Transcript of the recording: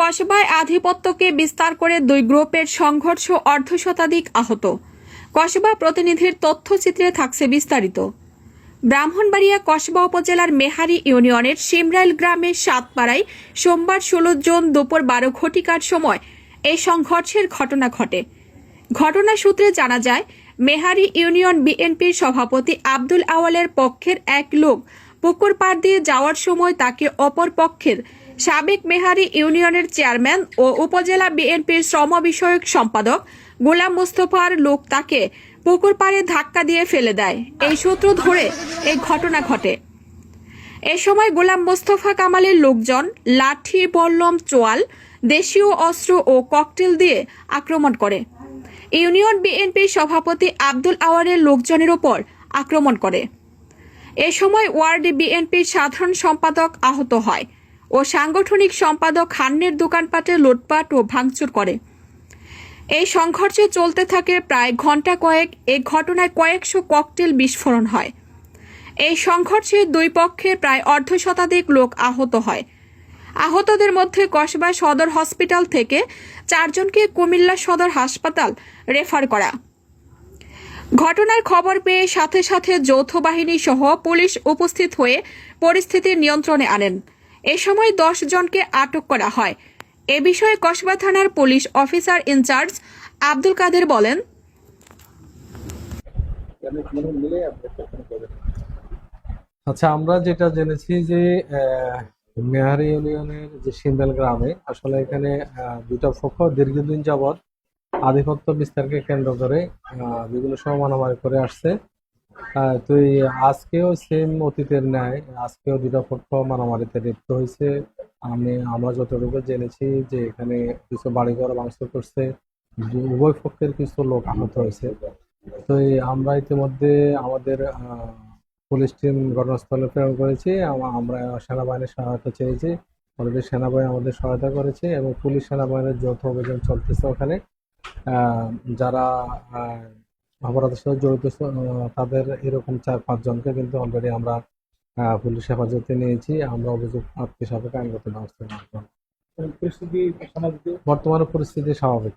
কসবায় আধিপত্যকে বিস্তার করে দুই গ্রুপের সংঘর্ষ, অর্ধশতাধিক আহত। কসবা প্রতিনিধির তথ্যচিত্রে থাকছে বিস্তারিত। ব্রাহ্মণবাড়িয়া কসবা উপজেলার মেহারি ইউনিয়নের শিমরাইল গ্রামের সাতপাড়ায় সোমবার 16 জুন দুপুর 12 ঘটিকার সময় এই সংঘর্ষের ঘটনা ঘটে। ঘটনা সূত্রে জানা যায়, মেহারি ইউনিয়ন বিএনপির সভাপতি আব্দুল আওয়ালের পক্ষের এক লোক পুকুর পাড় দিয়ে যাওয়ার সময় তাকে অপর পক্ষের সাবেক মেহারি ইউনিয়নের চেয়ারম্যান ও উপজেলা বিএনপির শ্রম বিষয়ক সম্পাদক গোলাম মোস্তফার লোক তাকে পুকুর পাড়ে ধাক্কা দিয়ে ফেলে দেয়। এই সূত্র ধরে এই ঘটনা ঘটে। এ সময় গোলাম মোস্তফা কামালের লোকজন লাঠি, বল্লম, চোয়াল, দেশীয় অস্ত্র ও ককটেল দিয়ে আক্রমণ করে। ইউনিয়ন বিএনপির সভাপতি আব্দুল আওয়ালের লোকজনের ওপর আক্রমণ করে। এ সময় ওয়ার্ড বিএনপির সাধারণ সম্পাদক আহত হয় ও সাংগঠনিক সম্পাদক খান্নের দোকানপাটে লুটপাট ও ভাঙচুর করে। এই সংঘর্ষ চলতে থাকে প্রায় ঘণ্টা কয়েক। এই ঘটনায় কয়েকশো ককটেল বিস্ফোরণ হয়। এই সংঘর্ষে দুই পক্ষে প্রায় অর্ধশতাধিক লোক আহত হয়। আহতদের মধ্যে কসবা সদর হসপিটাল থেকে 4 জনকে কুমিল্লা সদর হাসপাতাল রেফার করা। ঘটনার খবর পেয়ে সাথে সাথে যৌথ বাহিনী সহ পুলিশ উপস্থিত হয়ে পরিস্থিতি নিয়ন্ত্রণে আনেন। এ সময় 10 জনকে আটক করা হয়। এ বিষয়ে কসবা থানার পুলিশ অফিসার ইনচার্জ আব্দুল কাদের বলেন, আচ্ছা, আমরা যেটা জেনেছি যে মেহারি ইউনিয়নের যে শিমরাইল গ্রামে আসলে এখানে দুটা পক্ষ দীর্ঘদিন যাবৎ আধিপত্য বিস্তারকে কেন্দ্র করে বিভিন্ন সময় মারামারি করে আসছে। তো আজকেও সেম অতীতের ন্যায় আজকেও দুটা পক্ষ মারামারিতে লিপ্ত হয়েছে। আমরা যতটুকু জেনেছি যে এখানে কিছু বাড়িঘর ভাঙচুর করছে, উভয় পক্ষের কিছু লোক আহত হয়েছে। তো আমরা ইতিমধ্যে আমাদের পুলিশ টিম ঘটনাস্থলে প্রেরণ করেছি। আমরা সেনাবাহিনীর সহায়তা চেয়েছি। অলরেডি সেনাবাহিনী আমাদের সহায়তা করেছে এবং পুলিশ সেনাবাহিনীর যৌথ অভিযান চলতেছে। ওখানে যারা অপরাধের সাথে জড়িত তাদের এরকম 4-5 জনকে কিন্তু অলরেডি আমরা পুলিশ হেফাজতে নিয়েছি। আমরা অভিযোগ প্রাপ্তি সাপেক্ষে আইনগত ব্যবস্থা নেব। বর্তমানে পরিস্থিতি স্বাভাবিক।